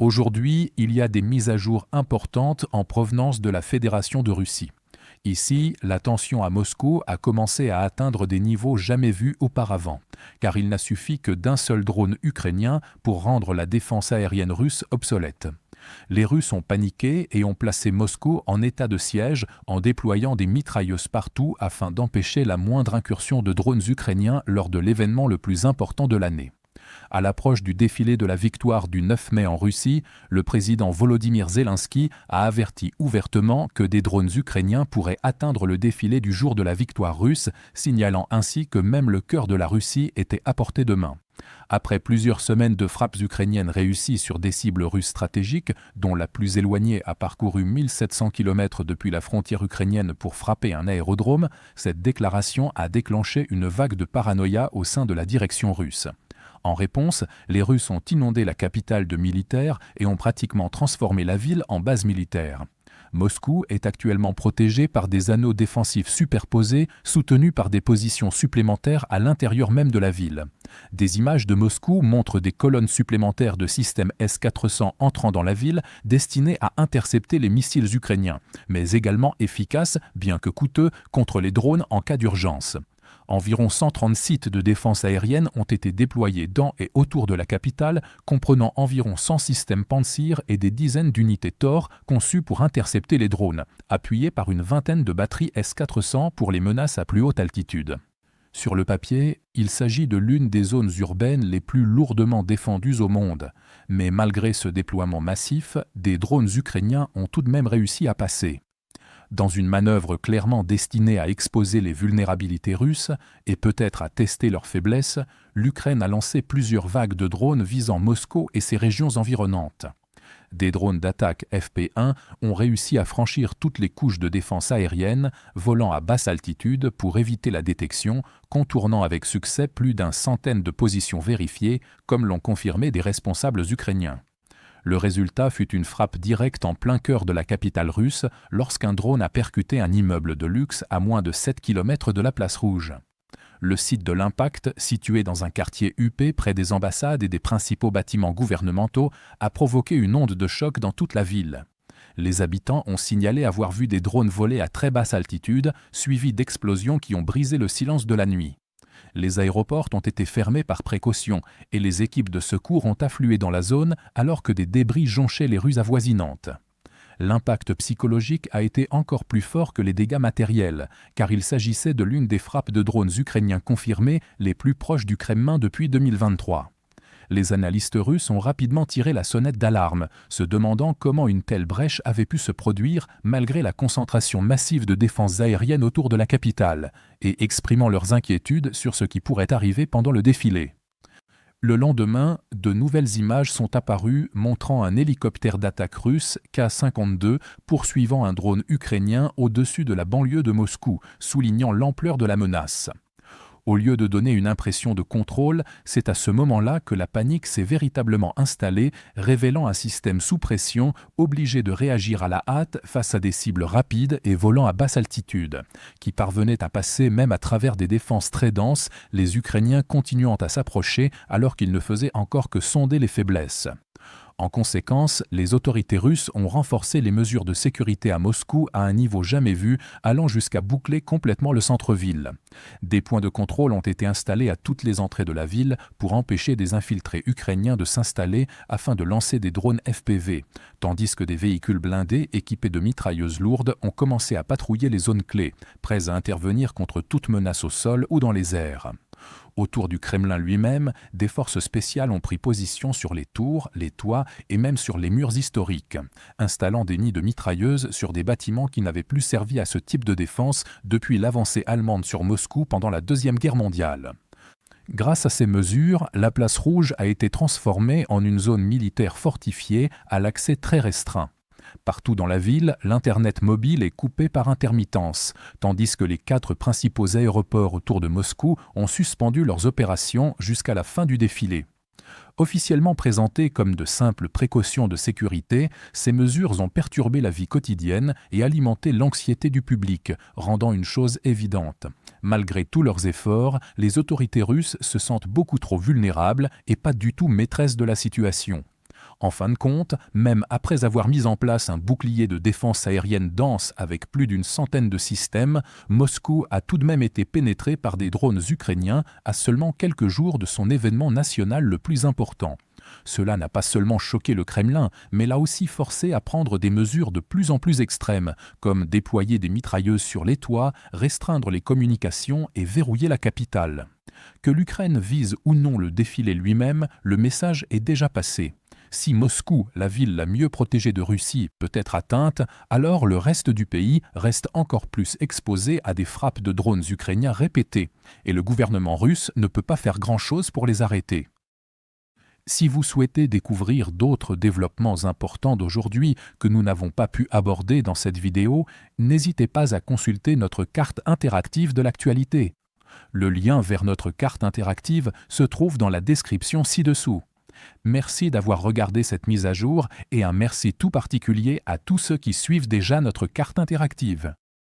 Aujourd'hui, il y a des mises à jour importantes en provenance de la Fédération de Russie. Ici, la tension à Moscou a commencé à atteindre des niveaux jamais vus auparavant, car il n'a suffi que d'un seul drone ukrainien pour rendre la défense aérienne russe obsolète. Les Russes ont paniqué et ont placé Moscou en état de siège en déployant des mitrailleuses partout afin d'empêcher la moindre incursion de drones ukrainiens lors de l'événement le plus important de l'année. À l'approche du défilé de la victoire du 9 mai en Russie, le président Volodymyr Zelensky a averti ouvertement que des drones ukrainiens pourraient atteindre le défilé du jour de la victoire russe, signalant ainsi que même le cœur de la Russie était à portée de main. Après plusieurs semaines de frappes ukrainiennes réussies sur des cibles russes stratégiques, dont la plus éloignée a parcouru 1700 km depuis la frontière ukrainienne pour frapper un aérodrome, cette déclaration a déclenché une vague de paranoïa au sein de la direction russe. En réponse, les Russes ont inondé la capitale de militaires et ont pratiquement transformé la ville en base militaire. Moscou est actuellement protégé par des anneaux défensifs superposés soutenus par des positions supplémentaires à l'intérieur même de la ville. Des images de Moscou montrent des colonnes supplémentaires de systèmes S-400 entrant dans la ville destinées à intercepter les missiles ukrainiens, mais également efficaces, bien que coûteux, contre les drones en cas d'urgence. Environ 130 sites de défense aérienne ont été déployés dans et autour de la capitale, comprenant environ 100 systèmes Pantsir et des dizaines d'unités Tor conçues pour intercepter les drones, appuyées par une vingtaine de batteries S-400 pour les menaces à plus haute altitude. Sur le papier, il s'agit de l'une des zones urbaines les plus lourdement défendues au monde. Mais malgré ce déploiement massif, des drones ukrainiens ont tout de même réussi à passer. Dans une manœuvre clairement destinée à exposer les vulnérabilités russes et peut-être à tester leurs faiblesses, l'Ukraine a lancé plusieurs vagues de drones visant Moscou et ses régions environnantes. Des drones d'attaque FP1 ont réussi à franchir toutes les couches de défense aérienne, volant à basse altitude pour éviter la détection, contournant avec succès plus d'une centaine de positions vérifiées, comme l'ont confirmé des responsables ukrainiens. Le résultat fut une frappe directe en plein cœur de la capitale russe lorsqu'un drone a percuté un immeuble de luxe à moins de 7 km de la place Rouge. Le site de l'impact, situé dans un quartier huppé près des ambassades et des principaux bâtiments gouvernementaux, a provoqué une onde de choc dans toute la ville. Les habitants ont signalé avoir vu des drones voler à très basse altitude, suivis d'explosions qui ont brisé le silence de la nuit. Les aéroports ont été fermés par précaution et les équipes de secours ont afflué dans la zone alors que des débris jonchaient les rues avoisinantes. L'impact psychologique a été encore plus fort que les dégâts matériels, car il s'agissait de l'une des frappes de drones ukrainiens confirmées les plus proches du Kremlin depuis 2023. Les analystes russes ont rapidement tiré la sonnette d'alarme, se demandant comment une telle brèche avait pu se produire malgré la concentration massive de défenses aériennes autour de la capitale, et exprimant leurs inquiétudes sur ce qui pourrait arriver pendant le défilé. Le lendemain, de nouvelles images sont apparues montrant un hélicoptère d'attaque russe K-52 poursuivant un drone ukrainien au-dessus de la banlieue de Moscou, soulignant l'ampleur de la menace. Au lieu de donner une impression de contrôle, c'est à ce moment-là que la panique s'est véritablement installée, révélant un système sous pression, obligé de réagir à la hâte face à des cibles rapides et volant à basse altitude, qui parvenaient à passer même à travers des défenses très denses, les Ukrainiens continuant à s'approcher alors qu'ils ne faisaient encore que sonder les faiblesses. En conséquence, les autorités russes ont renforcé les mesures de sécurité à Moscou à un niveau jamais vu, allant jusqu'à boucler complètement le centre-ville. Des points de contrôle ont été installés à toutes les entrées de la ville pour empêcher des infiltrés ukrainiens de s'installer afin de lancer des drones FPV, tandis que des véhicules blindés équipés de mitrailleuses lourdes ont commencé à patrouiller les zones clés, prêts à intervenir contre toute menace au sol ou dans les airs. Autour du Kremlin lui-même, des forces spéciales ont pris position sur les tours, les toits et même sur les murs historiques, installant des nids de mitrailleuses sur des bâtiments qui n'avaient plus servi à ce type de défense depuis l'avancée allemande sur Moscou pendant la Deuxième Guerre mondiale. Grâce à ces mesures, la place Rouge a été transformée en une zone militaire fortifiée à l'accès très restreint. Partout dans la ville, l'Internet mobile est coupé par intermittence, tandis que les 4 principaux aéroports autour de Moscou ont suspendu leurs opérations jusqu'à la fin du défilé. Officiellement présentées comme de simples précautions de sécurité, ces mesures ont perturbé la vie quotidienne et alimenté l'anxiété du public, rendant une chose évidente. Malgré tous leurs efforts, les autorités russes se sentent beaucoup trop vulnérables et pas du tout maîtresses de la situation. En fin de compte, même après avoir mis en place un bouclier de défense aérienne dense avec plus d'une centaine de systèmes, Moscou a tout de même été pénétré par des drones ukrainiens à seulement quelques jours de son événement national le plus important. Cela n'a pas seulement choqué le Kremlin, mais l'a aussi forcé à prendre des mesures de plus en plus extrêmes, comme déployer des mitrailleuses sur les toits, restreindre les communications et verrouiller la capitale. Que l'Ukraine vise ou non le défilé lui-même, le message est déjà passé. Si Moscou, la ville la mieux protégée de Russie, peut être atteinte, alors le reste du pays reste encore plus exposé à des frappes de drones ukrainiens répétées, et le gouvernement russe ne peut pas faire grand-chose pour les arrêter. Si vous souhaitez découvrir d'autres développements importants d'aujourd'hui que nous n'avons pas pu aborder dans cette vidéo, n'hésitez pas à consulter notre carte interactive de l'actualité. Le lien vers notre carte interactive se trouve dans la description ci-dessous. Merci d'avoir regardé cette mise à jour et un merci tout particulier à tous ceux qui suivent déjà notre carte interactive.